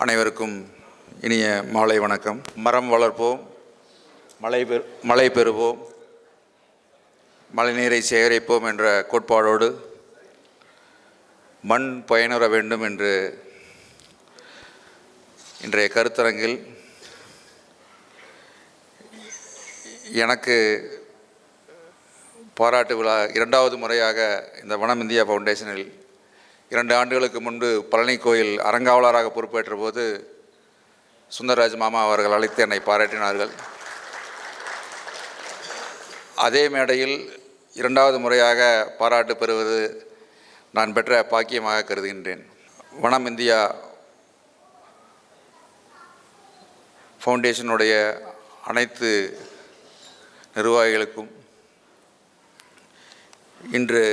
அனைவருக்கும் இனிய மாலை வணக்கம். மரம் வளர்ப்போம், மழை பெறுவோம், மழைநீரை சேகரிப்போம் என்ற கோட்பாடோடு மண் பயனுற வேண்டும் என்று இன்றைய கருத்தரங்கில் எனக்கு பாராட்டு விழா இரண்டாவது முறையாக இந்த வனம் இந்தியா ஃபவுண்டேஷனில் 2 ஆண்டுகளுக்கு முன்பு பழனி கோயில் அறங்காவலராக பொறுப்பேற்ற போது சுந்தரராஜ் மாமா அவர்கள் அழைத்து என்னை பாராட்டினார்கள். அதே மேடையில் 2வது முறையாக பாராட்டு பெறுவது நான் பெற்ற பாக்கியமாக கருதுகின்றேன். வனம் இந்தியா ஃபவுண்டேஷனுடைய அனைத்து நிர்வாகிகளுக்கும் இன்று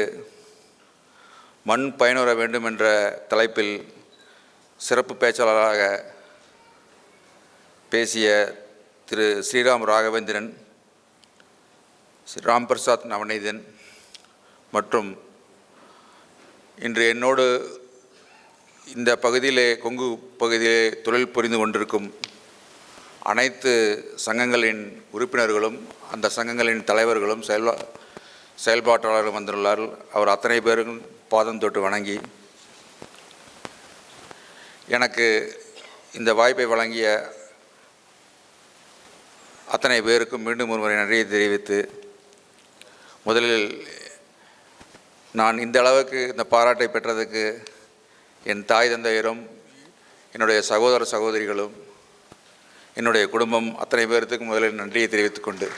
மண் பயனுற வேண்டும் என்ற தலைப்பில் சிறப்பு பேச்சாளராக பேசிய திரு ஸ்ரீராம் ராகவேந்திரன், ராம் பிரசாத் நவநீதன் மற்றும் இன்று என்னோடு இந்த பகுதியிலே கொங்கு பகுதியிலே தொழில் புரிந்து கொண்டிருக்கும் அனைத்து சங்கங்களின் உறுப்பினர்களும் அந்த சங்கங்களின் தலைவர்களும் செயல்பாட்டாளர்கள் வந்துள்ளார்கள். அவர் அத்தனை பேரும் பாதம் தொட்டு வணங்கி எனக்கு இந்த வாய்ப்பை வழங்கிய அத்தனை பேருக்கும் மீண்டும் ஒருமுறை நன்றியை தெரிவித்து, முதலில் நான் இந்த அளவுக்கு இந்த பாராட்டை பெற்றதுக்கு என் தாய் தந்தையரும் என்னுடைய சகோதர சகோதரிகளும் என்னுடைய குடும்பம் அத்தனை பேர்த்துக்கு முதலில் நன்றியை தெரிவித்துக்கொண்டு,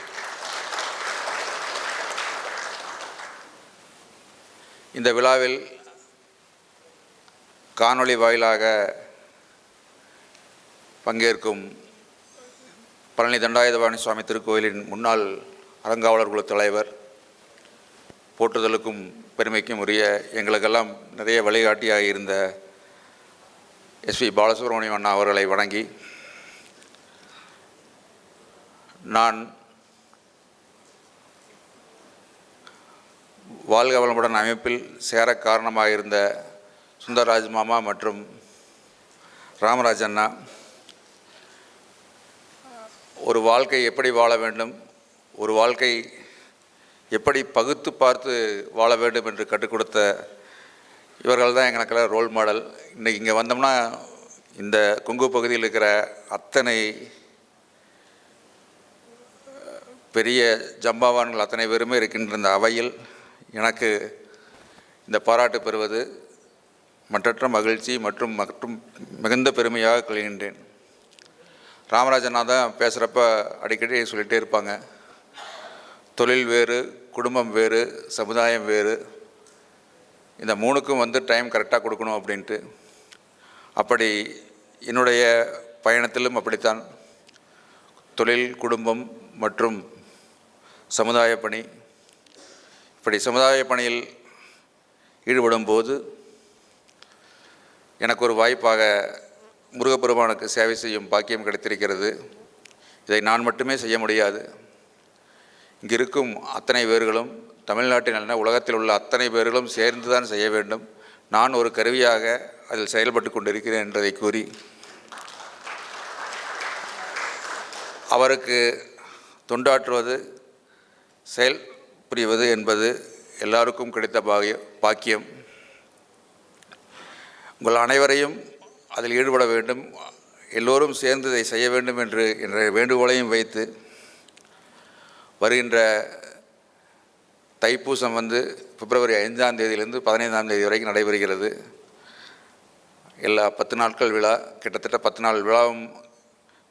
இந்த விழாவில் காணொளி வாயிலாக பங்கேற்கும் பழனி தண்டாயுதபாணி சுவாமி திருக்கோயிலின் முன்னாள் அறங்காவலர் குழு தலைவர், போற்றுதலுக்கும் பெருமைக்கும் உரிய எங்களுக்கெல்லாம் நிறைய வழிகாட்டியாக இருந்த எஸ்பி பாலசுப்ரமணியம் அண்ணா அவர்களை வணங்கி, நான் வாழ்க வளமுடன் அமைப்பில் சேர காரணமாக இருந்த சுந்தரராஜ் மாமா மற்றும் ராமராஜ் அண்ணா ஒரு வாழ்க்கை எப்படி வாழ வேண்டும், ஒரு வாழ்க்கை எப்படி பகுத்து பார்த்து வாழ வேண்டும் என்று கற்றுக் கொடுத்த இவர்கள் தான் எங்களுக்கெல்லாம் ரோல் மாடல். இன்றைக்கி இங்கே வந்தோம்னா இந்த கொங்கு பகுதியில் இருக்கிற அத்தனை பெரிய ஜம்பாவான்கள் அத்தனை பேருமே இருக்கின்ற இந்த அவையில் எனக்கு இந்த பாராட்டு பெறுவது மற்றற்ற மகிழ்ச்சி மற்றும் மிகுந்த பெருமையாக கொள்கின்றேன். ராமராஜனா தான் பேசுகிறப்ப அடிக்கடி சொல்லிகிட்டே இருப்பாங்க, தொழில் வேறு, குடும்பம் வேறு, சமுதாயம் வேறு, இந்த 3க்கும் டைம் கரெக்டாக கொடுக்கணும் அப்படின்ட்டு. அப்படி என்னுடைய பயணத்திலும் அப்படித்தான். தொழில், குடும்பம் மற்றும் சமுதாய பணி, இப்படி சமுதாய பணியில் ஈடுபடும் போது எனக்கு ஒரு வாய்ப்பாக முருகப்பெருமானுக்கு சேவை செய்யும் பாக்கியம் கிடைத்திருக்கிறது. இதை நான் மட்டுமே செய்ய முடியாது. இங்கு இருக்கும் அத்தனை பேர்களும், தமிழ்நாட்டில் அல்ல உலகத்தில் உள்ள அத்தனை பேர்களும் சேர்ந்து தான் செய்ய வேண்டும். நான் ஒரு கருவியாக அதில் செயல்பட்டு கொண்டிருக்கிறேன் என்றதை கூறி, அவருக்கு தொண்டாற்றுவது, செயல் புரிவது என்பது எல்லாருக்கும் கிடைத்த பாக்கியம். உங்கள் அனைவரையும் அதில் ஈடுபட வேண்டும், எல்லோரும் சேர்ந்து இதை செய்ய வேண்டும் என்று என்ற வேண்டுகோளையும் வைத்து, வருகின்ற தைப்பூசம் பிப்ரவரி 5ஆம் தேதியிலிருந்து 15ஆம் தேதி வரைக்கும் நடைபெறுகிறது. எல்லா 10 நாட்கள் விழா, கிட்டத்தட்ட 10 நாள் விழாவும்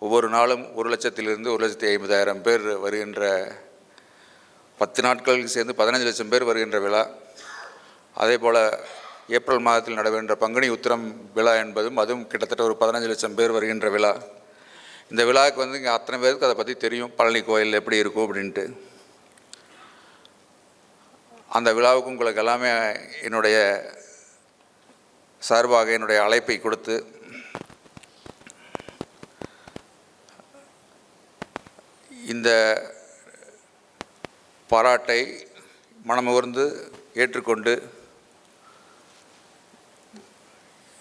ஒவ்வொரு நாளும் 1,00,000 to 1,50,000 பேர் வருகின்ற 10 நாட்களுக்கு சேர்ந்து 15 லட்சம் பேர் வருகின்ற விழா. அதே போல் ஏப்ரல் மாதத்தில் நடைபெறுகின்ற பங்குனி உத்திரம் விழா என்பதும் அதுவும் கிட்டத்தட்ட ஒரு 15 லட்சம் பேர் வருகின்ற விழா. இந்த விழாவுக்கு இங்கே அத்தனை பேருக்கு அதை பற்றி தெரியும், பழனி கோயில் எப்படி இருக்கும் அப்படின்ட்டு. அந்த விழாவுக்கு உங்களுக்கு எல்லாமே என்னுடைய சார்பாக என்னுடைய அழைப்பை கொடுத்து இந்த பாராட்டை மனமுகர்ந்து ஏற்றுக்கொண்டு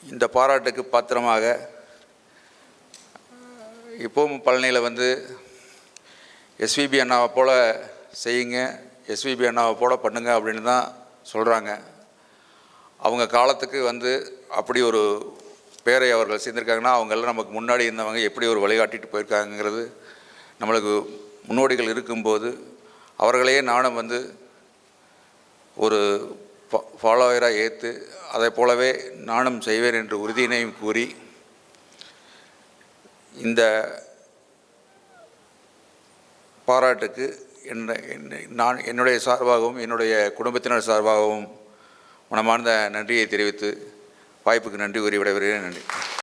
இந்த பாராட்டுக்கு பாத்திரமாக இப்போவும் பழனியில் வந்து எஸ்பிபி அண்ணாவை போல் செய்யுங்க, எஸ்பிபி அண்ணாவை போல் பண்ணுங்க அப்படின்னு தான் சொல்கிறாங்க. அவங்க காலத்துக்கு வந்து அப்படி ஒரு பேரை அவர்கள் செய்திருக்காங்கன்னா அவங்கெல்லாம் நமக்கு முன்னாடி இருந்தவங்க எப்படி ஒரு வழிகாட்டிட்டு போயிருக்காங்கிறது நம்மளுக்கு முன்னோடிகள் இருக்கும்போது அவர்களையே நானும் வந்து ஒரு ஃபாலோவராக ஏற்று அதை போலவே நானும் செய்வேன் என்று உறுதியினையும் கூறி இந்த பாராட்டுக்கு நான் என்னுடைய சார்பாகவும் என்னுடைய குடும்பத்தினர் சார்பாகவும் மனமார்ந்த நன்றியை தெரிவித்து வாய்ப்புக்கு நன்றி கூறி விடைபெறுகிறேன். நன்றி.